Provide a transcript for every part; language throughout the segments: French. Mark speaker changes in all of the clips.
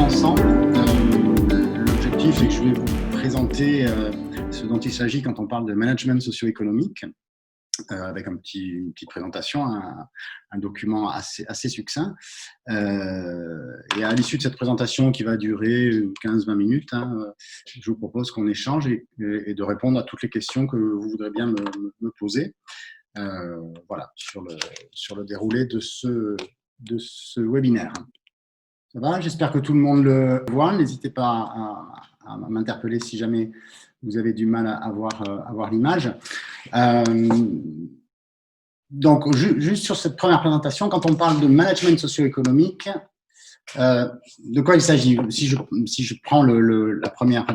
Speaker 1: ensemble. L'objectif, c'est que je vais vous présenter ce dont il s'agit quand on parle de management socio-économique, avec une petite présentation, un document assez succinct. Et à l'issue de cette présentation qui va durer 15-20 minutes, je vous propose qu'on échange et de répondre à toutes les questions que vous voudrez bien me poser. Voilà, sur le déroulé de ce webinaire. Ça va? J'espère que tout le monde le voit. N'hésitez pas à m'interpeller si jamais vous avez du mal à voir l'image. Donc, juste sur cette première présentation, quand on parle de management socio-économique, de quoi il s'agit? Si je prends le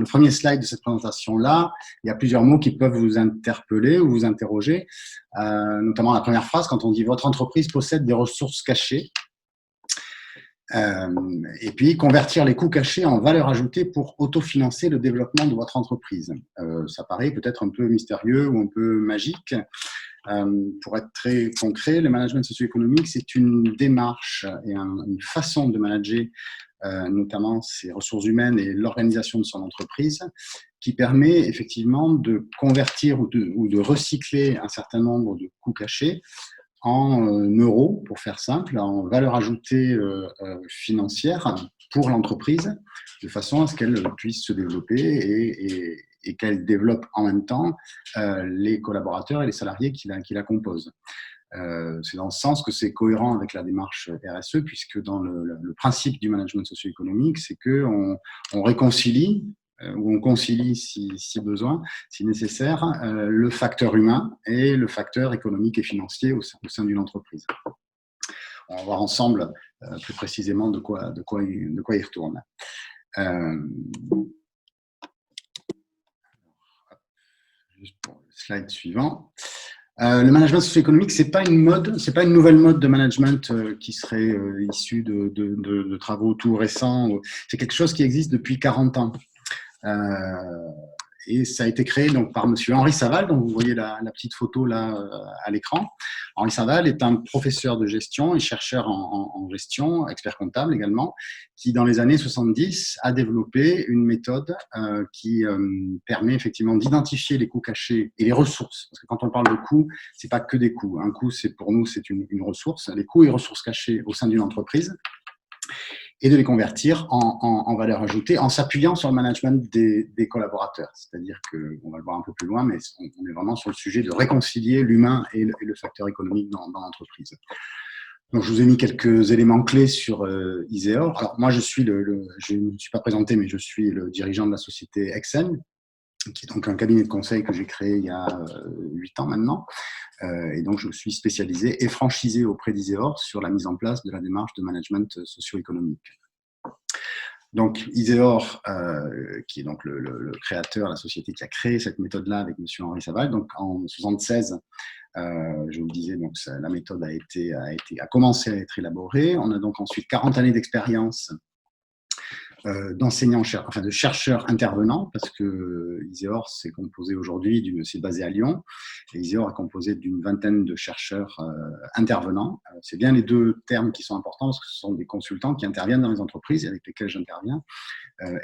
Speaker 1: premier slide de cette présentation-là, il y a plusieurs mots qui peuvent vous interpeller ou vous interroger, notamment la première phrase, quand on dit « Votre entreprise possède des ressources cachées ». Et puis, convertir les coûts cachés en valeur ajoutée pour autofinancer le développement de votre entreprise. Ça paraît peut-être un peu mystérieux ou un peu magique. Pour être très concret, le management socio-économique, c'est une démarche et une façon de manager notamment ses ressources humaines et l'organisation de son entreprise qui permet effectivement de convertir ou de recycler un certain nombre de coûts cachés en euros, pour faire simple, en valeur ajoutée financière pour l'entreprise, de façon à ce qu'elle puisse se développer et qu'elle développe en même temps les collaborateurs et les salariés qui la composent. C'est dans ce sens que c'est cohérent avec la démarche RSE, puisque dans le principe du management socio-économique, c'est qu'on réconcilie ou on concilie si besoin, si nécessaire, le facteur humain et le facteur économique et financier au sein d'une entreprise. On va voir ensemble plus précisément de quoi il retourne. Juste pour le slide suivant. Le management socio-économique, c'est pas une nouvelle mode de management qui serait issue de travaux tout récents. C'est quelque chose qui existe depuis 40 ans. Et ça a été créé donc par monsieur Henri Saval, dont vous voyez la petite photo là à l'écran. Henri Saval est un professeur de gestion et chercheur en gestion, expert comptable également, qui dans les années 70 a développé une méthode qui permet effectivement d'identifier les coûts cachés et les ressources. Parce que quand on parle de coûts, c'est pas que des coûts. Un coût, pour nous, c'est une ressource. Les coûts et ressources cachées au sein d'une entreprise, et de les convertir en valeur ajoutée en s'appuyant sur le management des collaborateurs. C'est-à-dire qu'on va le voir un peu plus loin, mais on est vraiment sur le sujet de réconcilier l'humain et le facteur économique dans l'entreprise. Donc, je vous ai mis quelques éléments clés sur Iseor. Alors, moi, je ne me suis pas présenté, mais je suis le dirigeant de la société Exen, qui est donc un cabinet de conseil que j'ai créé il y a 8 ans maintenant. Et donc, je suis spécialisé et franchisé auprès d'Iseor sur la mise en place de la démarche de management socio-économique. Donc, Iseor, qui est donc le créateur, la société qui a créé cette méthode-là avec M. Henri Saval, donc en 1976, je vous le disais, donc la méthode a commencé à être élaborée. On a donc ensuite 40 années d'expérience d'enseignants, enfin de chercheurs intervenants, parce que Iseor c'est composé aujourd'hui, c'est basé à Lyon, et Iseor est composé d'une vingtaine de chercheurs intervenants. C'est bien les deux termes qui sont importants, parce que ce sont des consultants qui interviennent dans les entreprises avec lesquelles j'interviens,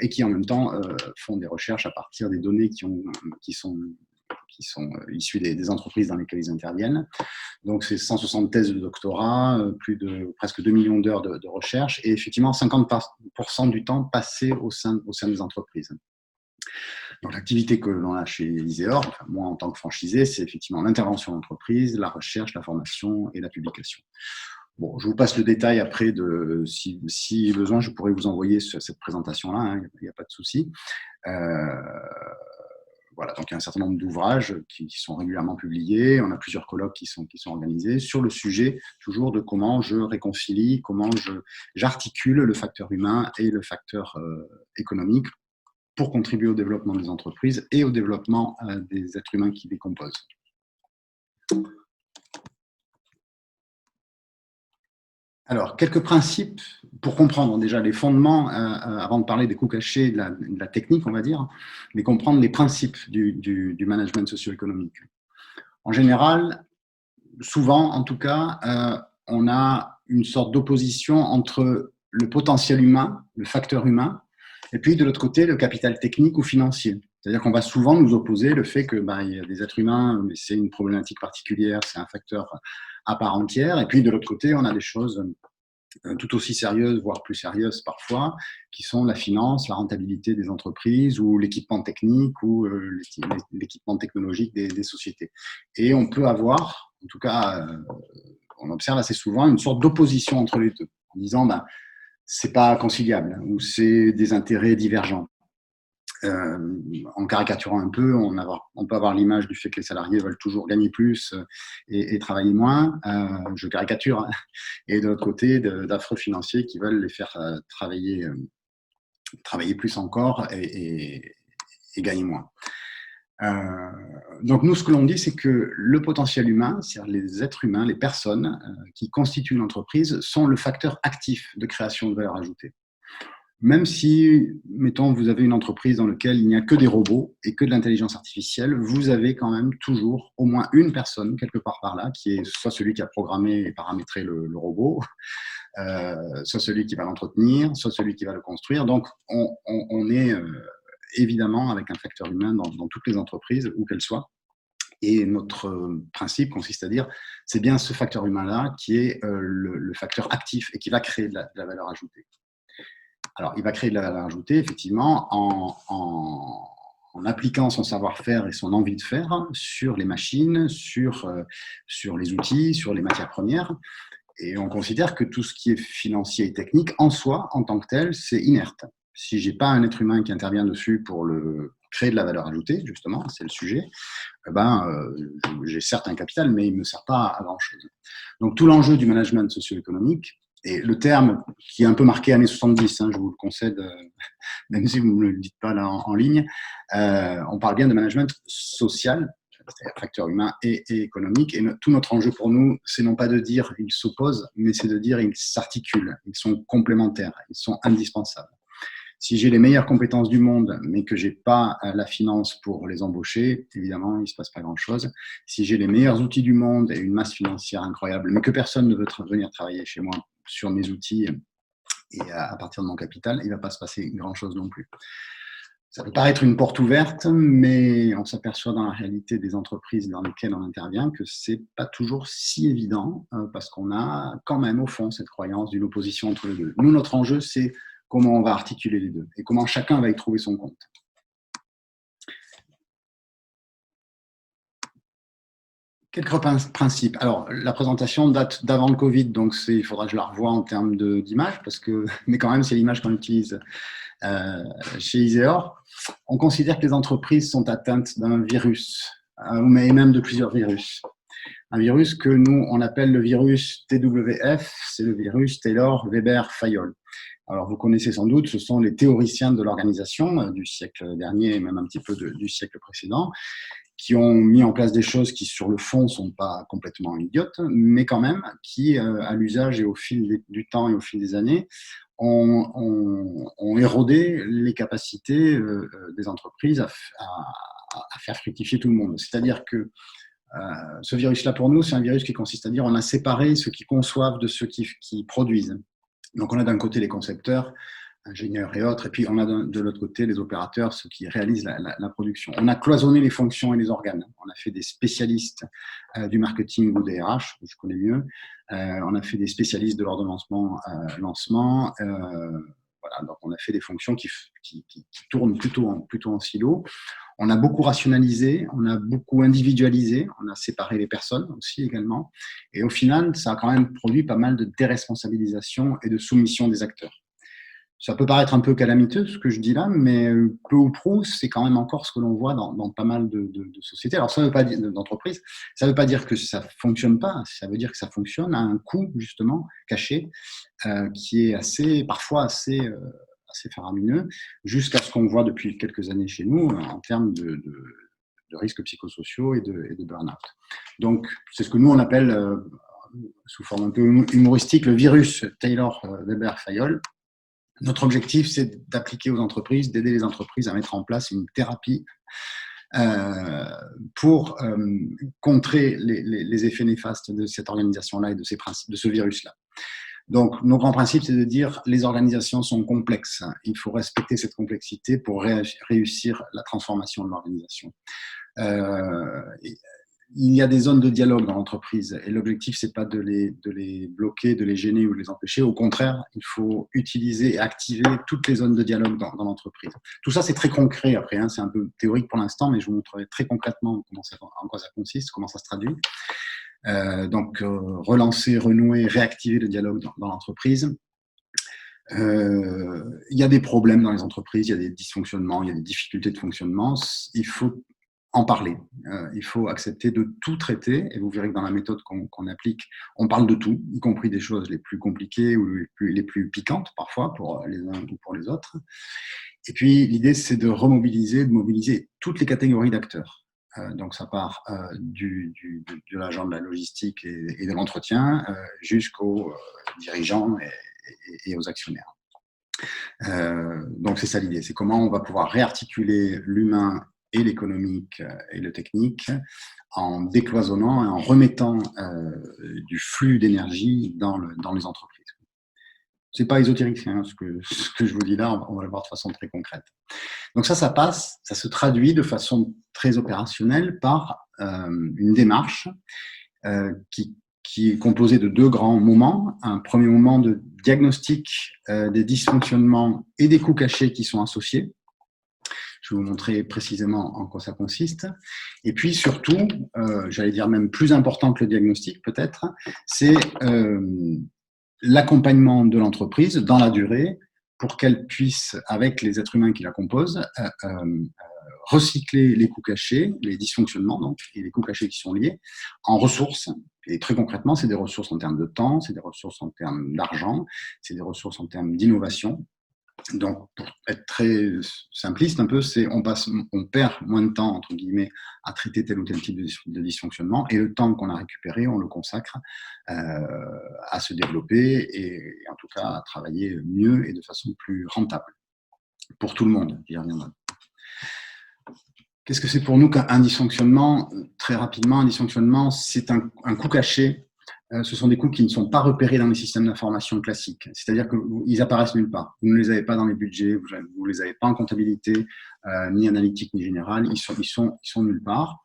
Speaker 1: et qui en même temps font des recherches à partir des données qui sont issues des entreprises dans lesquelles ils interviennent. Donc, c'est 160 thèses de doctorat, presque 2 millions d'heures de recherche et effectivement 50% du temps passé au sein des entreprises. Donc, l'activité que l'on a chez Iseor, enfin, moi en tant que franchisé, c'est effectivement l'intervention d'entreprise, la recherche, la formation et la publication. Bon, je vous passe le détail après, si besoin, je pourrais vous envoyer cette présentation-là, il n'y a pas de souci. Voilà, donc il y a un certain nombre d'ouvrages qui sont régulièrement publiés. On a plusieurs colloques qui sont organisés sur le sujet toujours de comment je réconcilie, comment j'articule le facteur humain et le facteur économique pour contribuer au développement des entreprises et au développement des êtres humains qui les composent. Alors, quelques principes pour comprendre déjà les fondements, avant de parler des coûts cachés, de la technique, on va dire, mais comprendre les principes du management socio-économique. En général, souvent en tout cas, on a une sorte d'opposition entre le potentiel humain, le facteur humain, et puis de l'autre côté, le capital technique ou financier. C'est-à-dire qu'on va souvent nous opposer le fait que il y a des êtres humains, mais c'est une problématique particulière, c'est un facteur à part entière. Et puis de l'autre côté, on a des choses tout aussi sérieuses, voire plus sérieuses parfois, qui sont la finance, la rentabilité des entreprises ou l'équipement technique ou l'équipement technologique des sociétés. Et on peut avoir, en tout cas, on observe assez souvent une sorte d'opposition entre les deux, en disant c'est pas conciliable ou c'est des intérêts divergents. En caricaturant un peu, on peut avoir l'image du fait que les salariés veulent toujours gagner plus et travailler moins. Je caricature. Hein. Et de l'autre côté, d'affreux financiers qui veulent les faire travailler plus encore et gagner moins. Donc nous, ce que l'on dit, c'est que le potentiel humain, c'est-à-dire les êtres humains, les personnes qui constituent une entreprise, sont le facteur actif de création de valeur ajoutée. Même si, mettons, vous avez une entreprise dans laquelle il n'y a que des robots et que de l'intelligence artificielle, vous avez quand même toujours au moins une personne, quelque part par là, qui est soit celui qui a programmé et paramétré le robot, soit celui qui va l'entretenir, soit celui qui va le construire. Donc, on est évidemment avec un facteur humain dans toutes les entreprises, où qu'elles soient. Et notre principe consiste à dire, c'est bien ce facteur humain-là qui est le facteur actif et qui va créer de la valeur ajoutée. Alors, il va créer de la valeur ajoutée, effectivement, en appliquant son savoir-faire et son envie de faire sur les machines, sur les outils, sur les matières premières. Et on considère que tout ce qui est financier et technique, en soi, en tant que tel, c'est inerte. Si je n'ai pas un être humain qui intervient dessus pour créer de la valeur ajoutée, justement, c'est le sujet, j'ai certes un capital, mais il ne me sert pas à grand-chose. Donc, tout l'enjeu du management socio-économique, et le terme qui est un peu marqué années 70, je vous le concède, même si vous ne me le dites pas là en ligne, on parle bien de management social, c'est-à-dire facteur humain et économique. Et tout notre enjeu pour nous, c'est non pas de dire ils s'opposent, mais c'est de dire ils s'articulent, ils sont complémentaires, ils sont indispensables. Si j'ai les meilleures compétences du monde, mais que j'ai pas la finance pour les embaucher, évidemment, il se passe pas grand-chose. Si j'ai les meilleurs outils du monde et une masse financière incroyable, mais que personne ne veut venir travailler chez moi sur mes outils et à partir de mon capital, il va pas se passer grand-chose non plus. Ça peut paraître une porte ouverte, mais on s'aperçoit dans la réalité des entreprises dans lesquelles on intervient que c'est pas toujours si évident parce qu'on a quand même au fond cette croyance d'une opposition entre les deux. Nous, notre enjeu, c'est comment on va articuler les deux et comment chacun va y trouver son compte. Quelques principes. Alors, la présentation date d'avant le Covid, donc il faudra que je la revoie en termes d'image, mais quand même, c'est l'image qu'on utilise chez Iseor. On considère que les entreprises sont atteintes d'un virus, mais même de plusieurs virus. Un virus que nous, on appelle le virus TWF, c'est le virus Taylor Weber Fayol. Alors, vous connaissez sans doute, ce sont les théoriciens de l'organisation du siècle dernier et même un petit peu du siècle précédent, qui ont mis en place des choses qui, sur le fond, ne sont pas complètement idiotes, mais quand même, qui, à l'usage et au fil du temps et au fil des années, ont érodé les capacités des entreprises à faire fructifier tout le monde. C'est-à-dire que ce virus-là, pour nous, c'est un virus qui consiste à dire on a séparé ceux qui conçoivent de ceux qui produisent. Donc, on a d'un côté les concepteurs, ingénieurs et autres, et puis on a de l'autre côté les opérateurs, ceux qui réalisent la production. On a cloisonné les fonctions et les organes. On a fait des spécialistes du marketing ou des RH, je connais mieux. On a fait des spécialistes de l'ordonnancement, lancement. Voilà, donc on a fait des fonctions qui tournent plutôt en silo. On a beaucoup rationalisé, on a beaucoup individualisé, on a séparé les personnes aussi également. Et au final, ça a quand même produit pas mal de déresponsabilisation et de soumission des acteurs. Ça peut paraître un peu calamiteux, ce que je dis là, mais peu ou prou, c'est quand même encore ce que l'on voit dans pas mal de sociétés. Alors, ça veut pas dire d'entreprises, ça ne veut pas dire que ça ne fonctionne pas, ça veut dire que ça fonctionne à un coût, justement, caché, qui est parfois assez faramineux, jusqu'à ce qu'on voit depuis quelques années chez nous en termes de risques psychosociaux et de burn-out. Donc, c'est ce que nous, on appelle, sous forme un peu humoristique, le virus Taylor Weber Fayol. Notre objectif, c'est d'appliquer aux entreprises, d'aider les entreprises à mettre en place une thérapie pour contrer les effets néfastes de cette organisation-là et de ces principes, de ce virus-là. Donc, nos grands principes, c'est de dire les organisations sont complexes. Il faut respecter cette complexité pour réussir la transformation de l'organisation. Il y a des zones de dialogue dans l'entreprise et l'objectif, c'est pas de les bloquer, de les gêner ou de les empêcher. Au contraire, il faut utiliser et activer toutes les zones de dialogue dans l'entreprise. Tout ça, c'est très concret après, hein, c'est un peu théorique pour l'instant, mais je vous montrerai très concrètement en quoi ça consiste, comment ça se traduit. Donc, relancer, renouer, réactiver le dialogue dans l'entreprise. Il y a des problèmes dans les entreprises, il y a des dysfonctionnements, il y a des difficultés de fonctionnement. Il faut en parler. Il faut accepter de tout traiter, et vous verrez que dans la méthode qu'on applique, on parle de tout, y compris des choses les plus compliquées ou les plus piquantes parfois pour les uns ou pour les autres. Et puis l'idée, c'est de mobiliser toutes les catégories d'acteurs. Donc ça part de l'agent de la logistique et de l'entretien jusqu'aux dirigeants et aux actionnaires. Donc c'est ça l'idée, c'est comment on va pouvoir réarticuler l'humain et l'économique et le technique en décloisonnant et en remettant du flux d'énergie dans les entreprises. C'est pas ésotérique, hein, ce que je vous dis là, on va le voir de façon très concrète. Donc ça se traduit de façon très opérationnelle par une démarche qui est composée de deux grands moments. Un premier moment de diagnostic des dysfonctionnements et des coûts cachés qui sont associés. Je vais vous montrer précisément en quoi ça consiste. Et puis surtout, j'allais dire même plus important que le diagnostic peut-être, c'est l'accompagnement de l'entreprise dans la durée pour qu'elle puisse, avec les êtres humains qui la composent, recycler les coûts cachés, les dysfonctionnements donc, et les coûts cachés qui sont liés, en ressources. Et très concrètement, c'est des ressources en termes de temps, c'est des ressources en termes d'argent, c'est des ressources en termes d'innovation. Donc, pour être très simpliste un peu, c'est on perd moins de temps, entre guillemets, à traiter tel ou tel type de dysfonctionnement, et le temps qu'on a récupéré, on le consacre à se développer et en tout cas à travailler mieux et de façon plus rentable pour tout le monde. J'y reviendrai. Qu'est-ce que c'est pour nous qu'un dysfonctionnement? Très rapidement, un dysfonctionnement, c'est un coût caché. Ce sont des coûts qui ne sont pas repérés dans les systèmes d'information classiques. C'est-à-dire qu'ils apparaissent nulle part. Vous ne les avez pas dans les budgets, vous ne les avez pas en comptabilité, ni analytique, ni générale. Ils sont nulle part.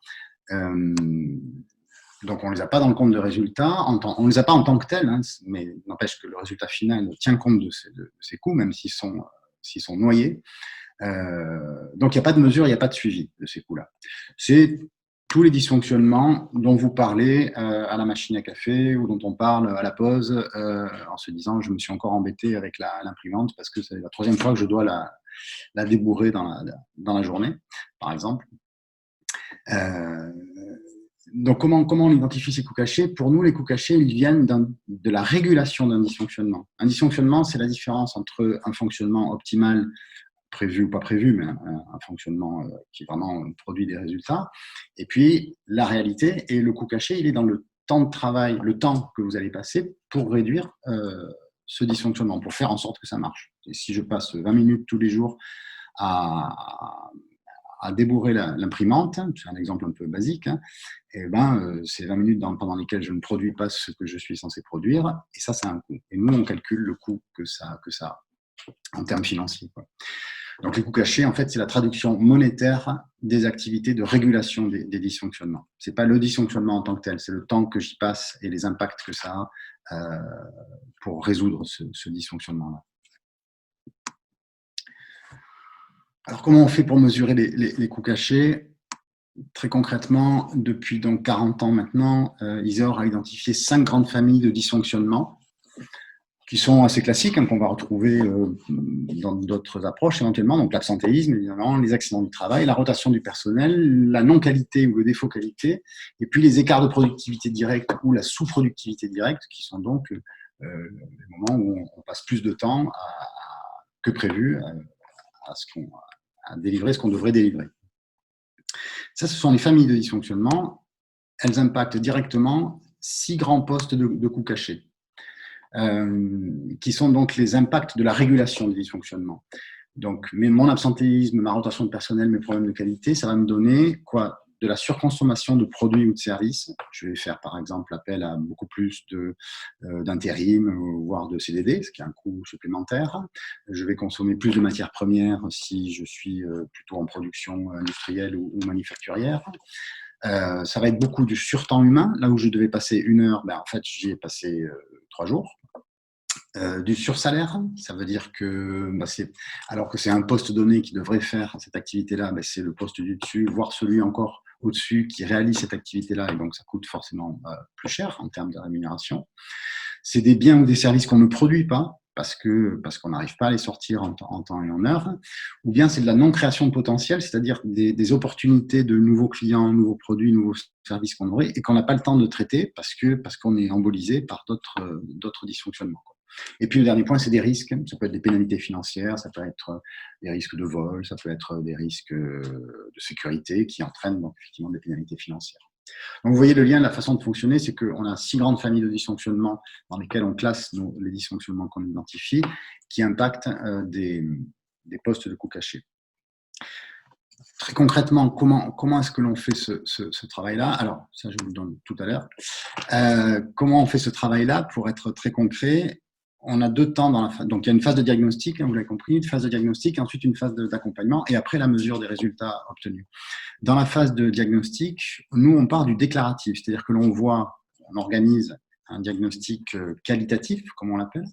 Speaker 1: Donc, on ne les a pas dans le compte de résultats. On ne les a pas en tant que tels, hein, mais n'empêche que le résultat final tient compte de ces coûts, même s'ils sont noyés. Donc, il n'y a pas de mesure, il n'y a pas de suivi de ces coûts-là. C'est tous les dysfonctionnements dont vous parlez à la machine à café ou dont on parle à la pause en se disant je me suis encore embêté avec l'imprimante parce que c'est la troisième fois que je dois la débourrer dans la journée, par exemple. Donc, comment on identifie ces coûts cachés? Pour nous, les coûts cachés, ils viennent de la régulation d'un dysfonctionnement. Un dysfonctionnement, c'est la différence entre un fonctionnement optimal prévu ou pas prévu, mais un fonctionnement qui vraiment produit des résultats. Et puis, la réalité et le coût caché, il est dans le temps de travail, le temps que vous allez passer pour réduire ce dysfonctionnement, pour faire en sorte que ça marche. Et si je passe 20 minutes tous les jours à débourrer l'imprimante, c'est un exemple un peu basique, hein, et c'est 20 minutes pendant lesquelles je ne produis pas ce que je suis censé produire, et ça a un coût. Et nous, on calcule le coût que ça a en termes financiers, quoi. Donc, les coûts cachés, en fait, c'est la traduction monétaire des activités de régulation des dysfonctionnements. Ce n'est pas le dysfonctionnement en tant que tel, c'est le temps que j'y passe et les impacts que ça a pour résoudre ce dysfonctionnement-là. Alors, comment on fait pour mesurer les coûts cachés? Très concrètement, depuis donc 40 ans maintenant, ISEOR a identifié 5 grandes familles de dysfonctionnements qui sont assez classiques, hein, qu'on va retrouver dans d'autres approches éventuellement, donc l'absentéisme, évidemment, les accidents du travail, la rotation du personnel, la non-qualité ou le défaut qualité, et puis les écarts de productivité directe ou la sous-productivité directe, qui sont donc les moments où on passe plus de temps que prévu à délivrer ce qu'on devrait délivrer. Ça, ce sont les familles de dysfonctionnement. Elles impactent directement 6 grands postes de coûts cachés. Qui sont donc les impacts de la régulation des dysfonctionnements. Donc, mon absentéisme, ma rotation de personnel, mes problèmes de qualité, ça va me donner quoi? de la surconsommation de produits ou de services. Je vais faire par exemple appel à beaucoup plus d'intérim, voire de CDD, ce qui a un coût supplémentaire. Je vais consommer plus de matières premières si je suis plutôt en production industrielle ou manufacturière. Ça va être beaucoup du surtemps humain. Là où je devais passer 1 heure, en fait, j'y ai passé 3 jours. Du sursalaire, ça veut dire que, alors que c'est un poste donné qui devrait faire cette activité-là, c'est le poste du dessus, voire celui encore au-dessus qui réalise cette activité-là, et donc ça coûte forcément plus cher en termes de rémunération. C'est des biens ou des services qu'on ne produit pas, parce qu'on n'arrive pas à les sortir en temps et en heure, ou bien c'est de la non-création de potentiel, c'est-à-dire des opportunités de nouveaux clients, nouveaux produits, nouveaux services qu'on aurait, et qu'on n'a pas le temps de traiter parce qu'on est embolisé par d'autres dysfonctionnements. Et puis le dernier point, c'est des risques. Ça peut être des pénalités financières, ça peut être des risques de vol, ça peut être des risques de sécurité qui entraînent donc effectivement des pénalités financières. Donc vous voyez le lien, la façon de fonctionner, c'est qu'on a 6 grandes familles de dysfonctionnements dans lesquelles on classe les dysfonctionnements qu'on identifie, qui impactent des postes de coûts cachés. Très concrètement, comment est-ce que l'on fait ce travail-là? Alors, ça, je vous le donne tout à l'heure. Comment on fait ce travail-là? Pour être très concret, on a 2 temps dans la phase. Donc, il y a une phase de diagnostic, vous l'avez compris, une phase de diagnostic, et ensuite une phase d'accompagnement, et après la mesure des résultats obtenus. Dans la phase de diagnostic, nous, on part du déclaratif, c'est-à-dire que on organise un diagnostic qualitatif, comme on l'appelle,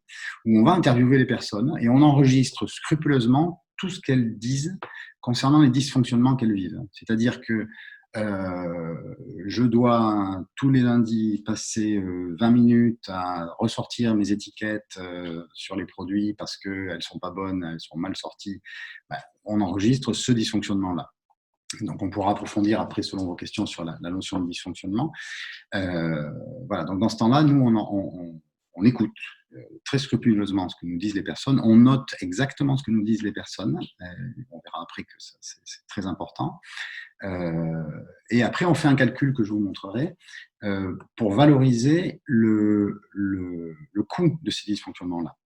Speaker 1: où on va interviewer les personnes et on enregistre scrupuleusement tout ce qu'elles disent concernant les dysfonctionnements qu'elles vivent. C'est-à-dire que je dois tous les lundis passer 20 minutes à ressortir mes étiquettes sur les produits parce qu'elles ne sont pas bonnes, elles sont mal sorties. On enregistre ce dysfonctionnement-là. Donc, on pourra approfondir après, selon vos questions, sur la notion de dysfonctionnement. Voilà, donc dans ce temps-là, nous, on écoute très scrupuleusement ce que nous disent les personnes. On note exactement ce que nous disent les personnes. On verra après que c'est très important. Et après, on fait un calcul que je vous montrerai pour valoriser le coût de ces dysfonctionnements-là.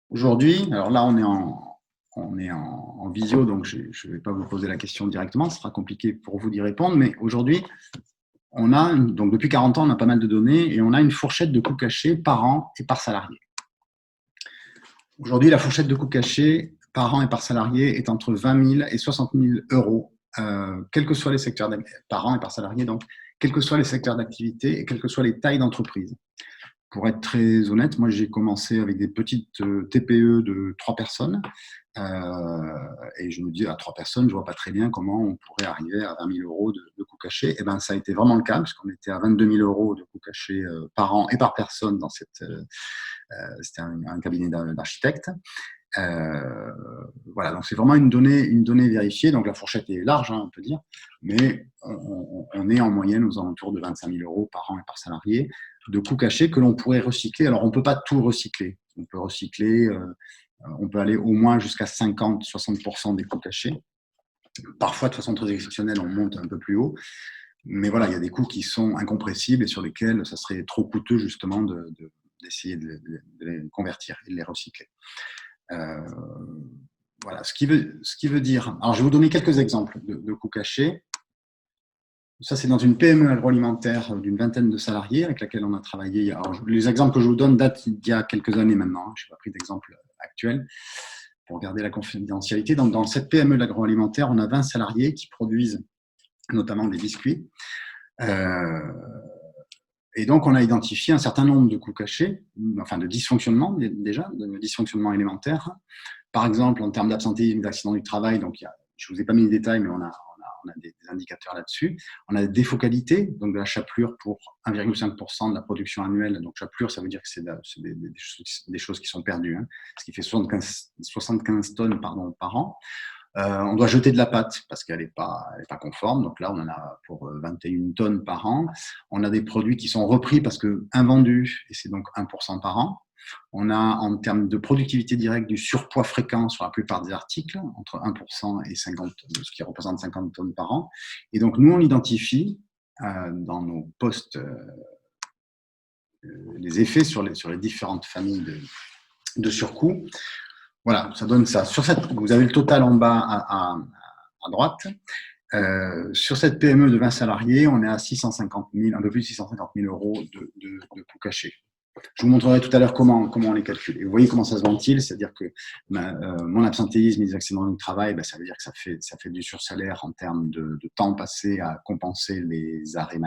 Speaker 1: Aujourd'hui, alors là, on est en visio, donc je ne vais pas vous poser la question directement, ce sera compliqué pour vous d'y répondre, mais aujourd'hui, donc depuis 40 ans, on a pas mal de données et on a une fourchette de coûts cachés par an et par salarié. Aujourd'hui, la fourchette de coûts cachés par an et par salarié est entre 20 000 et 60 000 euros, quels que soient les secteurs par an et par salarié, donc quels que soient les secteurs d'activité et quelles que soient les tailles d'entreprise. Pour être très honnête, moi j'ai commencé avec des petites TPE de 3 personnes et je me dis à 3 personnes, je ne vois pas très bien comment on pourrait arriver à 20 000 euros de coûts cachés. Et ben ça a été vraiment le cas puisqu'on était à 22 000 euros de coûts cachés par an et par personne dans c'était un cabinet d'architectes. Voilà, donc c'est vraiment une donnée vérifiée. Donc la fourchette est large, on peut dire, mais on est en moyenne aux alentours de 25 000 euros par an et par salarié de coûts cachés que l'on pourrait recycler. Alors on ne peut pas tout recycler. On peut recycler, on peut aller au moins jusqu'à 50-60% des coûts cachés. Parfois, de façon très exceptionnelle, on monte un peu plus haut. Mais voilà, il y a des coûts qui sont incompressibles et sur lesquels ça serait trop coûteux justement d'essayer de les convertir et de les recycler. Voilà, ce qui veut dire. Alors, je vais vous donner quelques exemples de coûts cachés. Ça, c'est dans une PME agroalimentaire d'une vingtaine de salariés avec laquelle on a travaillé. Alors, les exemples que je vous donne datent d'il y a quelques années maintenant. Je n'ai pas pris d'exemple actuel pour garder la confidentialité. Donc, dans cette PME d'agroalimentaire, on a 20 salariés qui produisent notamment des biscuits. Et donc, on a identifié un certain nombre de coûts cachés, enfin de dysfonctionnements déjà, de dysfonctionnements élémentaires. Par exemple, en termes d'absentéisme, d'accident du travail, donc je ne vous ai pas mis les détails, mais on a des indicateurs là-dessus. On a des défocalités, donc de la chapelure pour 1,5% de la production annuelle. Donc, chapelure, ça veut dire que c'est des choses qui sont perdues, ce qui fait 75 tonnes par an. On doit jeter de la pâte parce qu'elle n'est pas conforme. Donc là, on en a pour 21 tonnes par an. On a des produits qui sont repris parce que invendus, et c'est donc 1% par an. On a, en termes de productivité directe, du surpoids fréquent sur la plupart des articles, entre 1% et 50, ce qui représente 50 tonnes par an. Et donc, nous, on identifie dans nos postes les effets sur les différentes familles de surcoût. Voilà, ça donne ça. Vous avez le total en bas à droite. Sur cette PME de 20 salariés, on est à 650 000, un peu plus de 650 000 euros de coûts cachés. Je vous montrerai tout à l'heure comment on les calcule. Et vous voyez comment ça se ventile, c'est-à-dire que mon absentéisme et les accidents du travail, ça veut dire que ça fait du sursalaire en termes de temps passé à compenser les arrêts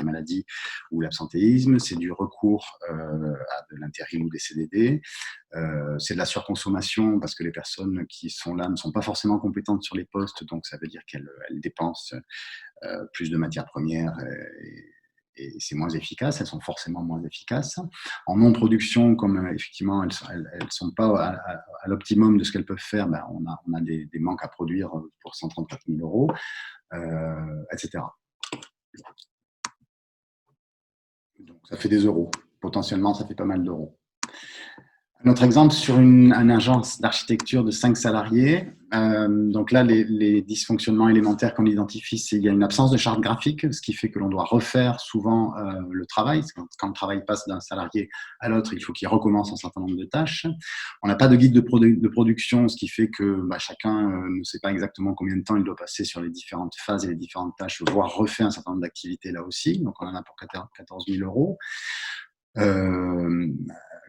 Speaker 1: maladie ou l'absentéisme. C'est du recours à de l'intérim ou des CDD. C'est de la surconsommation parce que les personnes qui sont là ne sont pas forcément compétentes sur les postes, donc ça veut dire qu'elles dépensent plus de matières premières et c'est moins efficace, elles sont forcément moins efficaces. En non-production, comme effectivement elles ne sont pas à l'optimum de ce qu'elles peuvent faire, on a des manques à produire pour 134 000 euros, etc. Donc ça fait des euros. Potentiellement, ça fait pas mal d'euros. Un autre exemple sur une agence d'architecture de 5 salariés. Donc là, les dysfonctionnements élémentaires qu'on identifie, c'est qu'il y a une absence de charte graphique, ce qui fait que l'on doit refaire souvent le travail. Quand le travail passe d'un salarié à l'autre, il faut qu'il recommence un certain nombre de tâches. On n'a pas de guide de production, ce qui fait que chacun ne sait pas exactement combien de temps il doit passer sur les différentes phases et les différentes tâches, voire refaire un certain nombre d'activités là aussi. Donc on en a pour 14 000 euros.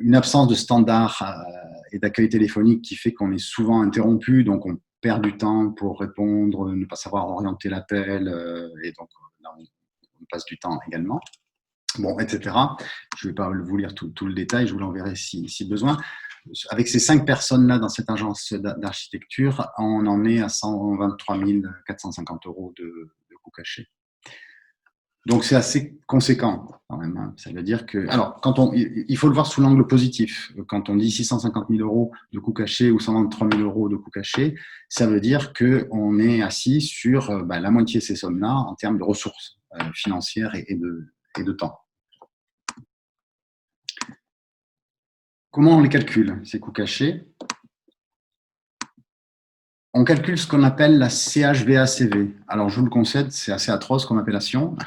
Speaker 1: Une absence de standard et d'accueil téléphonique qui fait qu'on est souvent interrompu, donc on perd du temps pour répondre, ne pas savoir orienter l'appel, et donc là, on passe du temps également. Bon, etc. Je ne vais pas vous lire tout le détail, je vous l'enverrai si besoin. Avec ces 5 personnes-là dans cette agence d'architecture, on en est à 123 450 euros de coûts cachés. Donc, c'est assez conséquent quand même. Ça veut dire que… Alors, il faut le voir sous l'angle positif. Quand on dit 650 000 euros de coûts cachés ou 123 000 euros de coûts cachés, ça veut dire qu'on est assis sur la moitié de ces sommes-là en termes de ressources financières et de temps. Comment on les calcule, ces coûts cachés ? On calcule ce qu'on appelle la CHVACV. Alors, je vous le concède, c'est assez atroce comme appellation.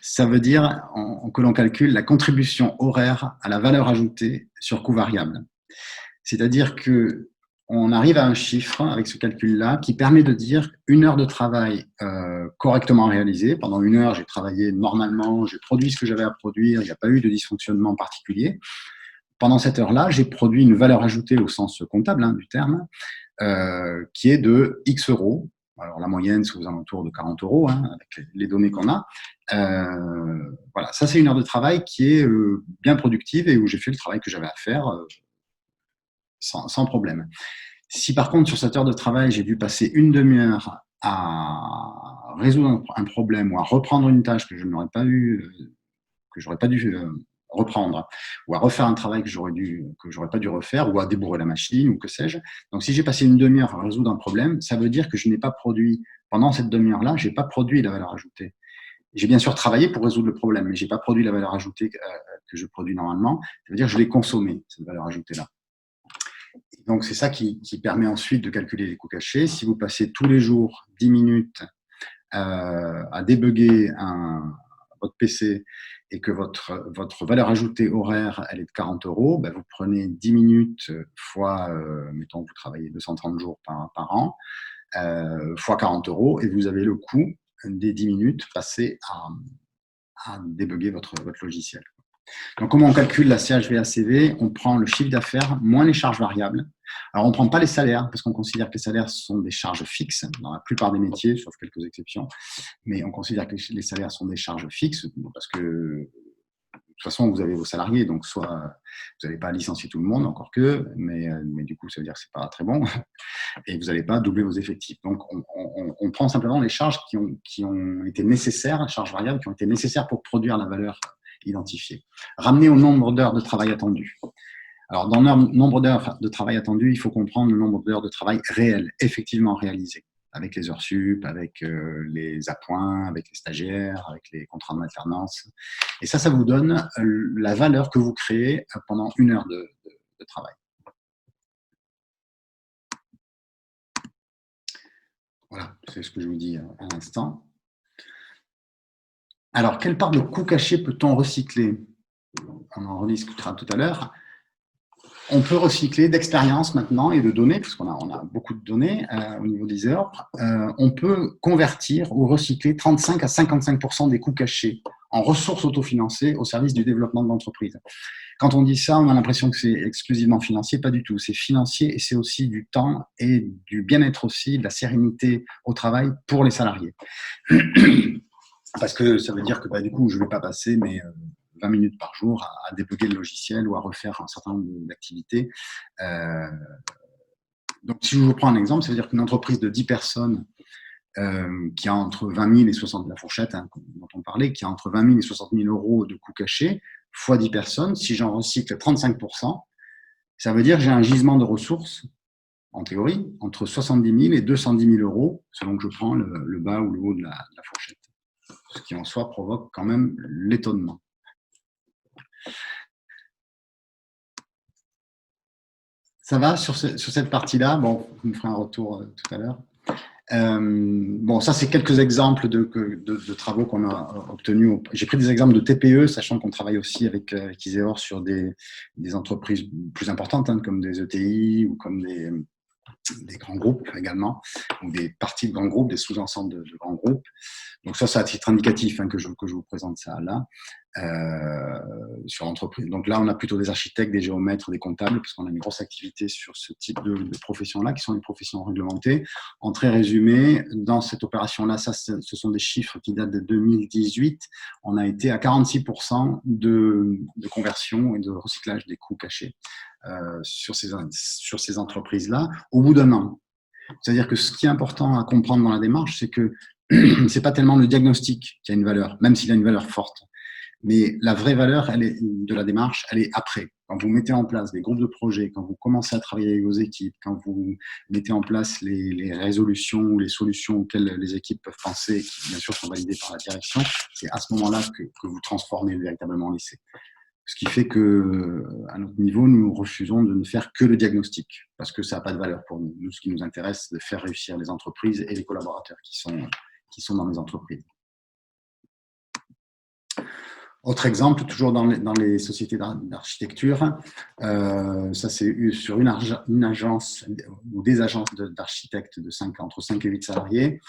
Speaker 1: Ça veut dire que l'on calcule la contribution horaire à la valeur ajoutée sur coût variable. C'est-à-dire qu'on arrive à un chiffre avec ce calcul-là qui permet de dire une heure de travail correctement réalisée. Pendant une heure, j'ai travaillé normalement, j'ai produit ce que j'avais à produire, il n'y a pas eu de dysfonctionnement particulier. Pendant cette heure-là, j'ai produit une valeur ajoutée au sens comptable du terme, qui est de X euros. Alors, la moyenne, c'est aux alentours de 40 euros, avec les données qu'on a. Voilà, ça, c'est une heure de travail qui est bien productive et où j'ai fait le travail que j'avais à faire sans problème. Si, par contre, sur cette heure de travail, j'ai dû passer une demi-heure à résoudre un problème ou à reprendre une tâche que je n'aurais pas dû reprendre, ou à refaire un travail que j'aurais pas dû refaire, ou à débourrer la machine, ou que sais-je. Donc, si j'ai passé une demi-heure à résoudre un problème, ça veut dire que je n'ai pas produit, pendant cette demi-heure-là, je n'ai pas produit la valeur ajoutée. J'ai bien sûr travaillé pour résoudre le problème, mais je n'ai pas produit la valeur ajoutée que je produis normalement. Ça veut dire que je l'ai consommée, cette valeur ajoutée-là. Donc, c'est ça qui permet ensuite de calculer les coûts cachés. Si vous passez tous les jours 10 minutes à débugger votre PC et que votre valeur ajoutée horaire, elle est de 40 euros, vous prenez 10 minutes fois, mettons, vous travaillez 230 jours par an, fois 40 euros, et vous avez le coût des 10 minutes passées à débugger votre logiciel. Donc, comment on calcule la CHVACV ? On prend le chiffre d'affaires moins les charges variables. Alors, on ne prend pas les salaires parce qu'on considère que les salaires sont des charges fixes dans la plupart des métiers, sauf quelques exceptions. Mais on considère que les salaires sont des charges fixes parce que de toute façon, vous avez vos salariés, donc soit vous n'allez pas licencier tout le monde, encore que, mais du coup, ça veut dire que ce n'est pas très bon, et vous n'allez pas doubler vos effectifs. Donc, on prend simplement les charges qui ont été nécessaires, charges variables qui ont été nécessaires pour produire la valeur identifiée. Ramener au nombre d'heures de travail attendu. Alors, dans le nombre d'heures de travail attendu, il faut comprendre le nombre d'heures de travail réel, effectivement réalisé, avec les heures sup, avec les appoints, avec les stagiaires, avec les contrats de alternance. Et ça vous donne la valeur que vous créez pendant une heure de travail. Voilà, c'est ce que je vous dis à l'instant. Alors, quelle part de coûts cachés peut-on recycler ? On en rediscutera tout à l'heure. On peut recycler d'expérience maintenant et de données, parce qu'on a beaucoup de données au niveau des heures. On peut convertir ou recycler 35 à 55% des coûts cachés en ressources autofinancées au service du développement de l'entreprise. Quand on dit ça, on a l'impression que c'est exclusivement financier, pas du tout. C'est financier et c'est aussi du temps et du bien-être aussi, de la sérénité au travail pour les salariés. Parce que ça veut dire que du coup, je ne vais pas passer mes 20 minutes par jour à débugger le logiciel ou à refaire un certain nombre d'activités. Donc, si je vous prends un exemple, ça veut dire qu'une entreprise de 10 personnes qui a entre 20 000 et 60 000, la fourchette dont on parlait, qui a entre 20 000 et 60 000 euros de coûts cachés, fois 10 personnes, si j'en recycle 35%, ça veut dire que j'ai un gisement de ressources, en théorie, entre 70 000 et 210 000 euros, selon que je prends le bas ou le haut de la fourchette. Ce qui en soi provoque quand même l'étonnement. Ça va sur cette partie-là? Bon, vous me ferez un retour tout à l'heure. Bon, ça, c'est quelques exemples de travaux qu'on a obtenus. J'ai pris des exemples de TPE, sachant qu'on travaille aussi avec Iseor sur des entreprises plus importantes, comme des ETI ou comme des grands groupes également, ou des parties de grands groupes, des sous-ensembles de grands groupes. Donc ça, c'est à titre indicatif que je vous présente ça là, sur l'entreprise. Donc là, on a plutôt des architectes, des géomètres, des comptables, parce qu'on a une grosse activité sur ce type de professions-là, qui sont des professions réglementées. En très résumé, dans cette opération-là, ce sont des chiffres qui datent de 2018. On a été à 46% de conversion et de recyclage des coûts cachés sur ces entreprises-là, au bout d'un an. C'est-à-dire que ce qui est important à comprendre dans la démarche, c'est que ce n'est pas tellement le diagnostic qui a une valeur, même s'il a une valeur forte. Mais la vraie valeur de la démarche, elle est après. Quand vous mettez en place des groupes de projets, quand vous commencez à travailler avec vos équipes, quand vous mettez en place les résolutions ou les solutions auxquelles les équipes peuvent penser, qui bien sûr sont validées par la direction, c'est à ce moment-là que vous transformez véritablement l'essai. Ce qui fait qu'à notre niveau, nous refusons de ne faire que le diagnostic, parce que ça n'a pas de valeur pour nous. Nous, ce qui nous intéresse, c'est de faire réussir les entreprises et les collaborateurs qui sont dans les entreprises. Autre exemple, toujours dans les sociétés d'architecture, ça c'est sur une agence ou des agences d'architectes entre 5 et 8 salariés.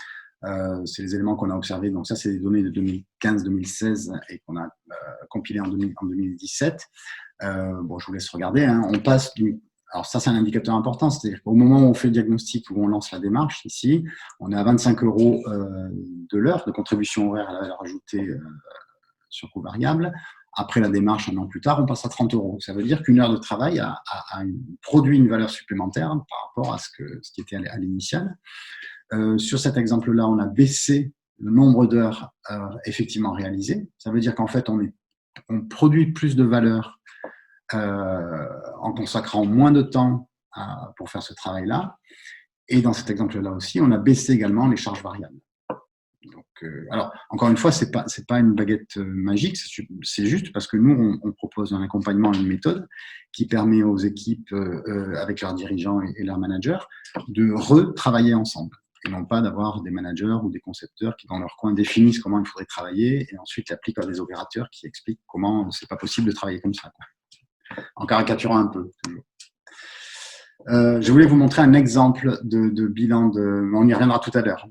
Speaker 1: C'est les éléments qu'on a observés. Donc ça, c'est des données de 2015-2016 et qu'on a compilées en 2017. Bon, je vous laisse regarder. On passe alors ça, c'est un indicateur important, c'est-à-dire qu'au moment où on fait le diagnostic, où on lance la démarche, ici, on est à 25 € de l'heure de contribution horaire à la valeur ajoutée sur coût variable. Après la démarche, un an plus tard, on passe à 30 €. Ça veut dire qu'une heure de travail a produit une valeur supplémentaire par rapport à ce qui était à l'initial. Sur cet exemple-là, on a baissé le nombre d'heures effectivement réalisées. Ça veut dire qu'en fait, on produit plus de valeur en consacrant moins de temps pour faire ce travail-là. Et dans cet exemple-là aussi, on a baissé également les charges variables. Donc, alors, encore une fois, c'est pas une baguette magique, c'est juste parce que nous, on propose un accompagnement, une méthode qui permet aux équipes, avec leurs dirigeants et leurs managers, de retravailler ensemble. Et non pas d'avoir des managers ou des concepteurs qui, dans leur coin, définissent comment il faudrait travailler et ensuite l'appliquent à des opérateurs qui expliquent comment c'est pas possible de travailler comme ça, en caricaturant un peu, toujours. Je voulais vous montrer un exemple de bilan on y reviendra tout à l'heure.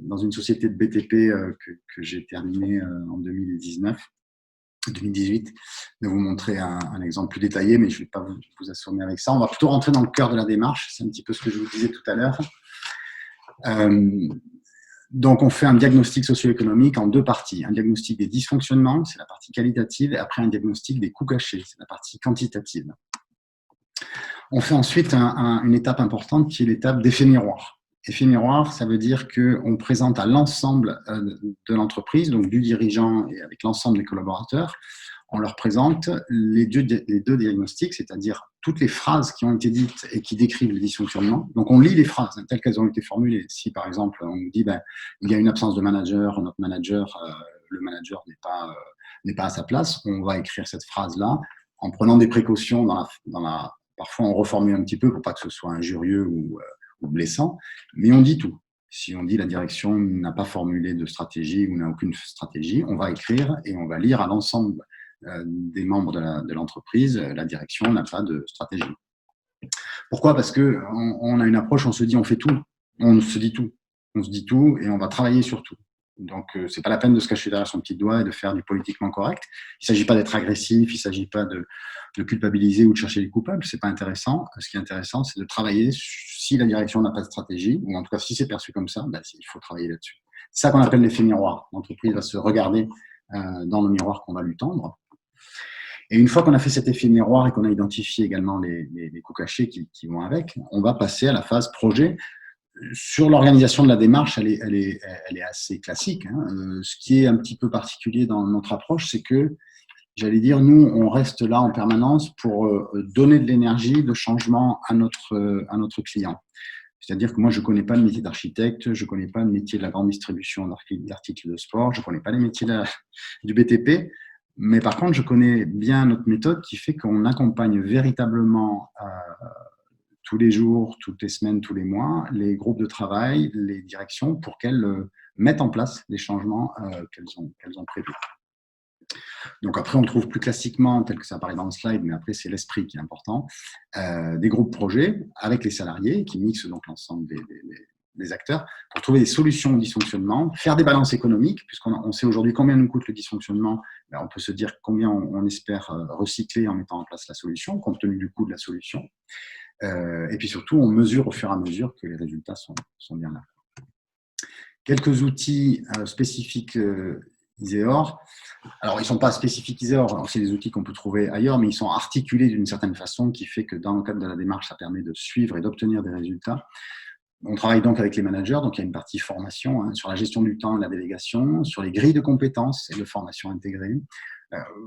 Speaker 1: Dans une société de BTP que j'ai terminée en 2018, de vous montrer un exemple plus détaillé, mais je ne vais pas vous assommer avec ça. On va plutôt rentrer dans le cœur de la démarche, c'est un petit peu ce que je vous disais tout à l'heure. Donc, on fait un diagnostic socio-économique en deux parties. Un diagnostic des dysfonctionnements, c'est la partie qualitative, et après un diagnostic des coûts cachés, c'est la partie quantitative. On fait ensuite une étape importante qui est l'étape d'effet miroir. Effet miroir, ça veut dire qu'on présente à l'ensemble de l'entreprise, donc du dirigeant et avec l'ensemble des collaborateurs, on leur présente les deux diagnostics, c'est-à-dire toutes les phrases qui ont été dites et qui décrivent les dysfonctionnements. Donc, on lit les phrases telles qu'elles ont été formulées. Si, par exemple, on nous dit il y a une absence de manager, notre manager, le manager n'est pas à sa place, on va écrire cette phrase-là en prenant des précautions parfois, on reformule un petit peu pour pas que ce soit injurieux ou blessant, mais on dit tout. Si on dit la direction n'a pas formulé de stratégie ou n'a aucune stratégie, on va écrire et on va lire à l'ensemble des membres de l'entreprise, la direction n'a pas de stratégie. Pourquoi? Parce qu'on a une approche, on se dit on fait tout, on se dit tout. On se dit tout et on va travailler sur tout. Donc, c'est pas la peine de se cacher derrière son petit doigt et de faire du politiquement correct. Il ne s'agit pas d'être agressif, il ne s'agit pas de culpabiliser ou de chercher les coupables. C'est pas intéressant. Ce qui est intéressant, c'est de travailler. Si la direction n'a pas de stratégie, ou en tout cas si c'est perçu comme ça, il faut travailler là-dessus. C'est ça qu'on appelle l'effet miroir. L'entreprise va se regarder dans le miroir qu'on va lui tendre. Et une fois qu'on a fait cet effet miroir et qu'on a identifié également les coûts cachés qui vont avec, on va passer à la phase projet. Sur l'organisation de la démarche, elle est assez classique. Ce qui est un petit peu particulier dans notre approche, c'est que, j'allais dire, nous, on reste là en permanence pour donner de l'énergie, de changement à notre client. C'est-à-dire que moi, je ne connais pas le métier d'architecte, je ne connais pas le métier de la grande distribution d'articles de sport, je ne connais pas les métiers du BTP, mais par contre, je connais bien notre méthode qui fait qu'on accompagne véritablement tous les jours, toutes les semaines, tous les mois, les groupes de travail, les directions, pour qu'elles mettent en place les changements qu'elles ont prévus. Donc après, on trouve plus classiquement, tel que ça apparaît dans le slide, mais après, c'est l'esprit qui est important, des groupes projets avec les salariés qui mixent donc l'ensemble des acteurs pour trouver des solutions au dysfonctionnement, faire des balances économiques, puisqu'on sait aujourd'hui combien nous coûte le dysfonctionnement, on peut se dire combien on espère recycler en mettant en place la solution, compte tenu du coût de la solution. Et puis surtout, on mesure au fur et à mesure que les résultats sont bien là. Quelques outils spécifiques Iseor. Alors, ils ne sont pas spécifiques Iseor, c'est des outils qu'on peut trouver ailleurs, mais ils sont articulés d'une certaine façon qui fait que dans le cadre de la démarche, ça permet de suivre et d'obtenir des résultats. On travaille donc avec les managers, donc il y a une partie formation sur la gestion du temps et la délégation, sur les grilles de compétences et de formation intégrée.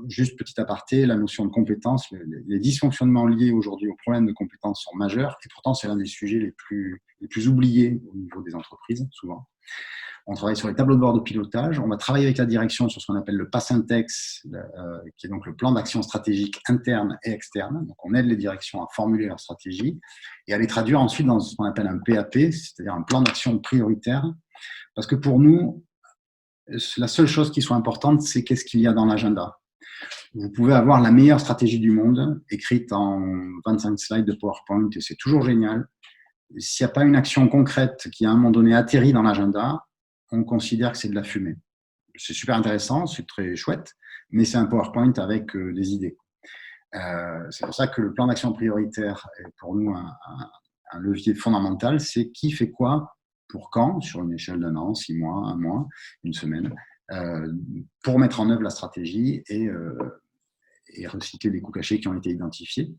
Speaker 1: Juste petit aparté, la notion de compétences, les dysfonctionnements liés aujourd'hui aux problèmes de compétences sont majeurs et pourtant c'est l'un des sujets les plus oubliés au niveau des entreprises, souvent. On travaille sur les tableaux de bord de pilotage. On va travailler avec la direction sur ce qu'on appelle le PASS-INTEX, qui est donc le plan d'action stratégique interne et externe. Donc, on aide les directions à formuler leur stratégie et à les traduire ensuite dans ce qu'on appelle un PAP, c'est-à-dire un plan d'action prioritaire. Parce que pour nous, la seule chose qui soit importante, c'est qu'est-ce qu'il y a dans l'agenda. Vous pouvez avoir la meilleure stratégie du monde, écrite en 25 slides de PowerPoint, et c'est toujours génial. S'il n'y a pas une action concrète qui, à un moment donné, atterrit dans l'agenda, on considère que c'est de la fumée. C'est super intéressant, c'est très chouette, mais c'est un PowerPoint avec des idées. C'est pour ça que le plan d'action prioritaire est pour nous un levier fondamental, c'est qui fait quoi, pour quand, sur une échelle d'un an, 6 mois, 1 mois, une semaine, pour mettre en œuvre la stratégie et recycler les coûts cachés qui ont été identifiés.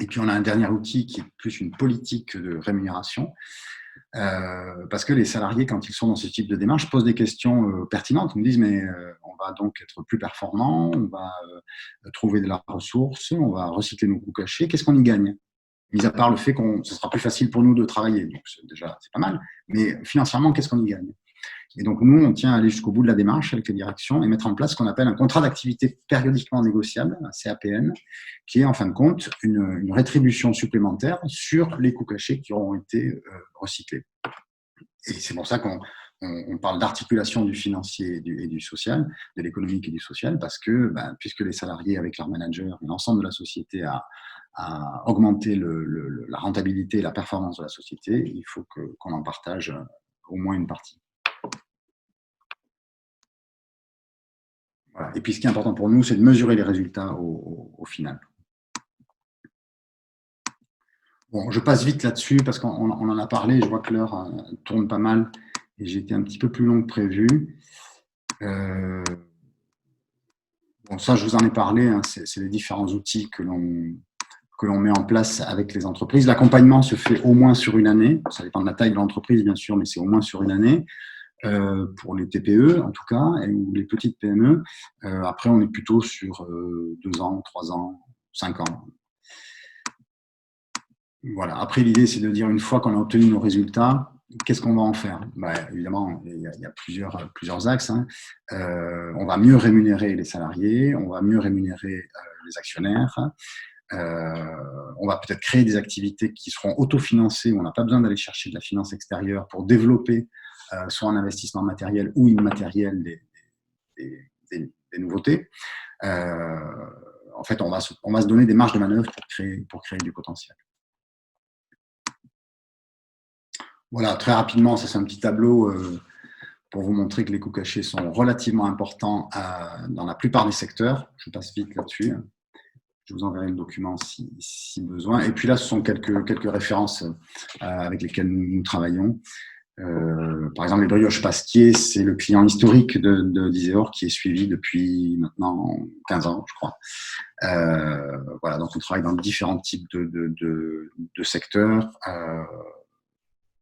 Speaker 1: Et puis, on a un dernier outil qui est plus une politique de rémunération, parce que les salariés, quand ils sont dans ce type de démarche, posent des questions pertinentes. Ils me disent, mais on va donc être plus performant, on va trouver de la ressource, on va recycler nos coûts cachés. Qu'est-ce qu'on y gagne? Mis à part le fait que ce sera plus facile pour nous de travailler. Donc, déjà, c'est pas mal. Mais financièrement, qu'est-ce qu'on y gagne? Et donc, nous, on tient à aller jusqu'au bout de la démarche avec les directions et mettre en place ce qu'on appelle un contrat d'activité périodiquement négociable, un CAPN, qui est en fin de compte une rétribution supplémentaire sur les coûts cachés qui auront été recyclés. Et c'est pour ça qu'on parle d'articulation du financier et du social, de l'économique et du social, parce que puisque les salariés, avec leurs managers et l'ensemble de la société, a augmenté la rentabilité et la performance de la société, il faut qu'on en partage au moins une partie. Voilà. Et puis, ce qui est important pour nous, c'est de mesurer les résultats au final. Bon, je passe vite là-dessus parce qu'on en a parlé. Je vois que l'heure tourne pas mal et j'ai été un petit peu plus long que prévu. Bon, ça, je vous en ai parlé. C'est les différents outils que l'on met en place avec les entreprises. L'accompagnement se fait au moins sur une année. Ça dépend de la taille de l'entreprise, bien sûr, mais c'est au moins sur une année. Pour les TPE en tout cas, ou les petites PME. Après, on est plutôt sur 2 ans, 3 ans, 5 ans. Voilà. Après, l'idée, c'est de dire, une fois qu'on a obtenu nos résultats, qu'est-ce qu'on va en faire? Évidemment, il y a plusieurs axes. On va mieux rémunérer les salariés, on va mieux rémunérer les actionnaires. On va peut-être créer des activités qui seront autofinancées, où on n'a pas besoin d'aller chercher de la finance extérieure pour développer soit un investissement matériel ou immatériel des des nouveautés. En fait, on va se donner des marges de manœuvre pour créer du potentiel. Voilà, très rapidement, ça c'est un petit tableau pour vous montrer que les coûts cachés sont relativement importants dans la plupart des secteurs. Je passe vite là-dessus. Je vous enverrai le document si besoin. Et puis là, ce sont quelques références avec lesquelles nous travaillons. Par exemple, les brioches Pasquier, c'est le client historique d'Iseor qui est suivi depuis maintenant 15 ans, je crois. Voilà, donc on travaille dans différents types de secteurs,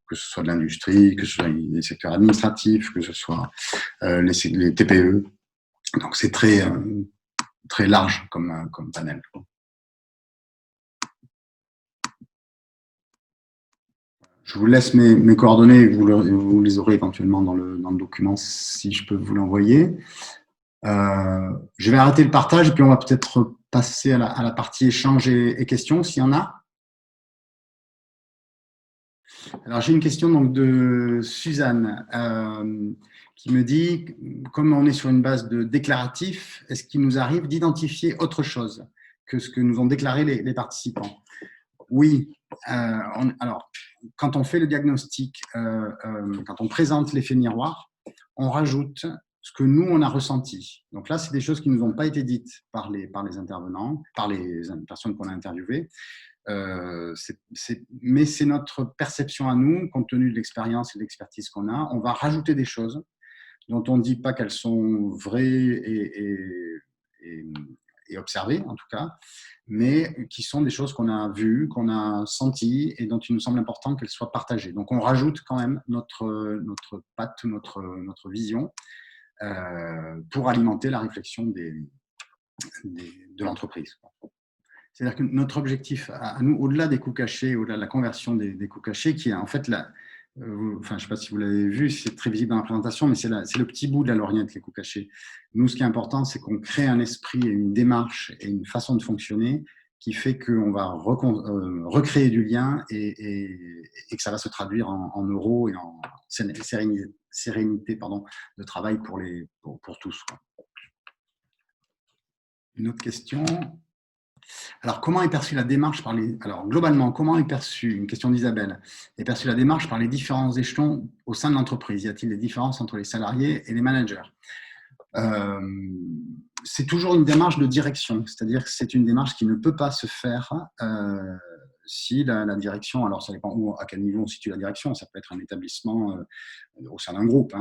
Speaker 1: que ce soit de l'industrie, que ce soit les secteurs administratifs, que ce soit les TPE. Donc c'est très large comme panel. Je vous laisse mes coordonnées, vous les aurez éventuellement dans le document si je peux vous l'envoyer. Je vais arrêter le partage et puis on va peut-être passer à la partie échange et questions s'il y en a. Alors j'ai une question donc de Suzanne qui me dit, comme on est sur une base de déclaratif, est-ce qu'il nous arrive d'identifier autre chose que ce que nous ont déclaré les participants? Oui. Alors, quand on fait le diagnostic, quand on présente l'effet miroir, on rajoute ce que nous, on a ressenti. Donc là, c'est des choses qui ne nous ont pas été dites par les intervenants, par les personnes qu'on a interviewées. Mais c'est notre perception à nous, compte tenu de l'expérience et de l'expertise qu'on a. On va rajouter des choses dont on ne dit pas qu'elles sont vraies et observées, en tout cas, mais qui sont des choses qu'on a vues, qu'on a senties et dont il nous semble important qu'elles soient partagées. Donc, on rajoute quand même notre patte, notre vision pour alimenter la réflexion de l'entreprise. C'est-à-dire que notre objectif à nous, au-delà des coûts cachés, au-delà de la conversion des coûts cachés, qui est en fait enfin, je ne sais pas si vous l'avez vu, c'est très visible dans la présentation, mais c'est le petit bout de la lorgnette, les coûts cachés. Nous, ce qui est important, c'est qu'on crée un esprit, une démarche et une façon de fonctionner qui fait qu'on va recréer du lien et que ça va se traduire en euros et en sérénité de travail pour tous. Une autre question. Alors, comment est perçue la démarche par les… Alors, globalement, comment est perçue, une question d'Isabelle, est perçue la démarche par les différents échelons au sein de l'entreprise? Y a-t-il des différences entre les salariés et les managers? C'est toujours une démarche de direction, c'est-à-dire que c'est une démarche qui ne peut pas se faire si la direction, alors ça dépend à quel niveau on situe la direction, ça peut être un établissement au sein d'un groupe,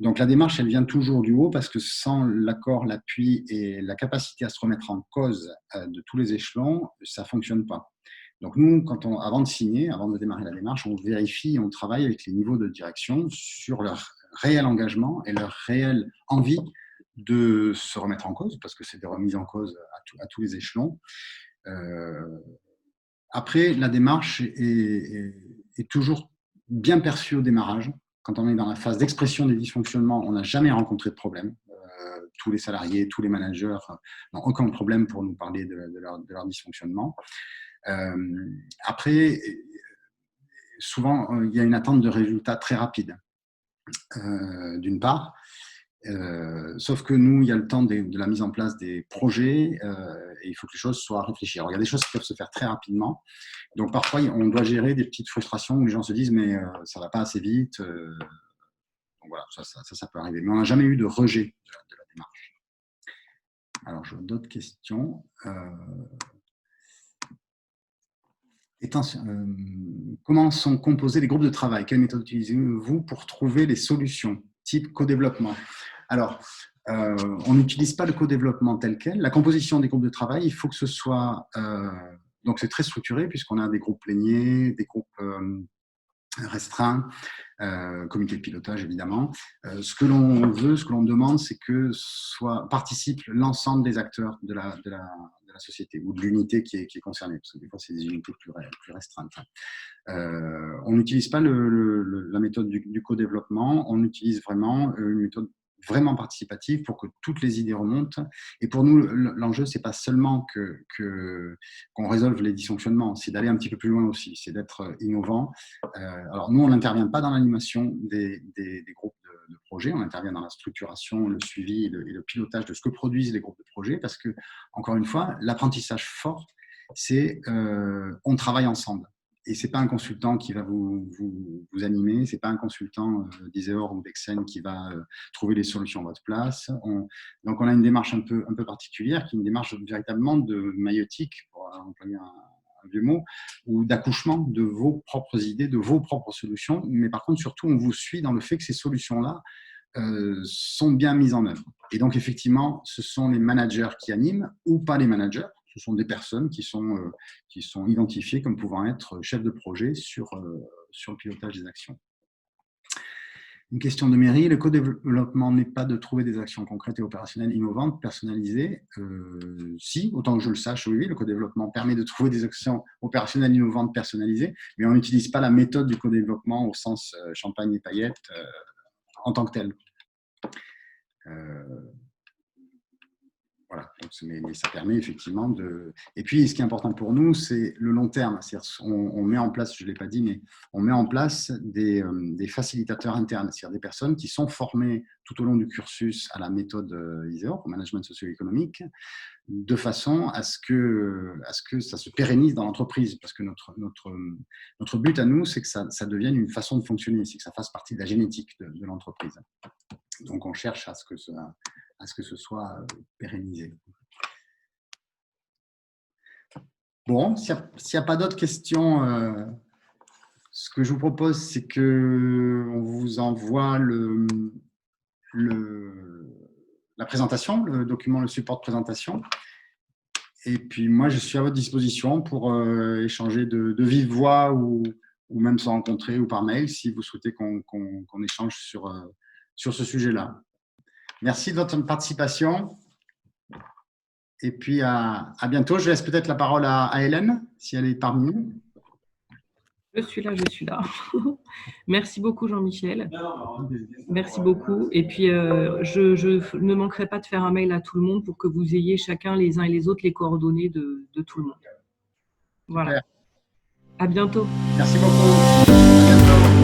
Speaker 1: donc la démarche, elle vient toujours du haut parce que sans l'accord, l'appui et la capacité à se remettre en cause de tous les échelons, ça ne fonctionne pas. Donc nous, avant de signer, avant de démarrer la démarche, on vérifie, on travaille avec les niveaux de direction sur leur réel engagement et leur réelle envie de se remettre en cause, parce que c'est des remises en cause à tous les échelons. Après, la démarche est toujours bien perçue au démarrage. Quand on est dans la phase d'expression des dysfonctionnements, on n'a jamais rencontré de problème. Tous les salariés, tous les managers n'ont aucun problème pour nous parler de leur dysfonctionnement. Après, souvent, il y a une attente de résultats très rapides, d'une part. Sauf que nous, il y a le temps de la mise en place des projets et il faut que les choses soient réfléchies. Alors, il y a des choses qui peuvent se faire très rapidement. Donc, parfois, on doit gérer des petites frustrations où les gens se disent « mais ça ne va pas assez vite ». Donc, voilà, ça peut arriver. Mais on n'a jamais eu de rejet de la démarche. Alors, je vois d'autres questions. Comment sont composés les groupes de travail? Quelle méthode utilisez-vous pour trouver les solutions type co-développement? Alors, on n'utilise pas le co-développement tel quel. La composition des groupes de travail, il faut que ce soit… donc, c'est très structuré puisqu'on a des groupes pléniers, des groupes restreints, comité de pilotage, évidemment. Ce que l'on veut, ce que l'on demande, c'est que participe l'ensemble des acteurs de la société ou de l'unité qui est concernée, parce que des fois, c'est des unités plus restreintes. On n'utilise pas la méthode du co-développement, on utilise vraiment une méthode vraiment participative pour que toutes les idées remontent. Et pour nous, l'enjeu, c'est pas seulement qu'on résolve les dysfonctionnements, c'est d'aller un petit peu plus loin aussi, c'est d'être innovant. Alors nous, on n'intervient pas dans l'animation des groupes de projet. On intervient dans la structuration, le suivi et le pilotage de ce que produisent les groupes de projet parce que, encore une fois, l'apprentissage fort, c'est on travaille ensemble. Et ce n'est pas un consultant qui va vous animer, ce n'est pas un consultant d'Iseor ou d'Exen qui va trouver les solutions à votre place. Donc, on a une démarche un peu particulière, qui est une démarche véritablement de maïeutique, pour employer un vieux mot, ou d'accouchement de vos propres idées, de vos propres solutions. Mais par contre, surtout, on vous suit dans le fait que ces solutions-là sont bien mises en œuvre. Et donc, effectivement, ce sont les managers qui animent ou pas les managers. Ce sont des personnes qui sont identifiées comme pouvant être chefs de projet sur le pilotage des actions. Une question de mairie. Le co-développement n'est pas de trouver des actions concrètes et opérationnelles innovantes, personnalisées. Si, autant que je le sache, oui, le co-développement permet de trouver des actions opérationnelles innovantes, personnalisées, mais on n'utilise pas la méthode du co-développement au sens champagne et paillettes en tant que tel. Voilà, mais ça permet effectivement de… Et puis, ce qui est important pour nous, c'est le long terme. C'est-à-dire, on met en place, je ne l'ai pas dit, mais on met en place des facilitateurs internes, c'est-à-dire des personnes qui sont formées tout au long du cursus à la méthode Iseor, au management socio-économique, de façon à ce que ça se pérennise dans l'entreprise. Parce que notre but à nous, c'est que ça devienne une façon de fonctionner, c'est que ça fasse partie de la génétique de l'entreprise. Donc, on cherche à ce que ce soit pérennisé. Bon, s'il n'y a pas d'autres questions, ce que je vous propose, c'est qu'on vous envoie la présentation, le document, le support de présentation. Et puis, moi, je suis à votre disposition pour échanger de vive voix ou même se rencontrer ou par mail si vous souhaitez qu'on échange sur ce sujet-là. Merci de votre participation. Et puis, à bientôt. Je laisse peut-être la parole à Hélène, si elle est parmi nous.
Speaker 2: Je suis là. Merci beaucoup, Jean-Michel. Merci beaucoup. Et puis, je ne manquerai pas de faire un mail à tout le monde pour que vous ayez chacun, les uns et les autres, les coordonnées de tout le monde. Voilà.
Speaker 1: Super.
Speaker 2: À bientôt.
Speaker 1: Merci beaucoup. À bientôt.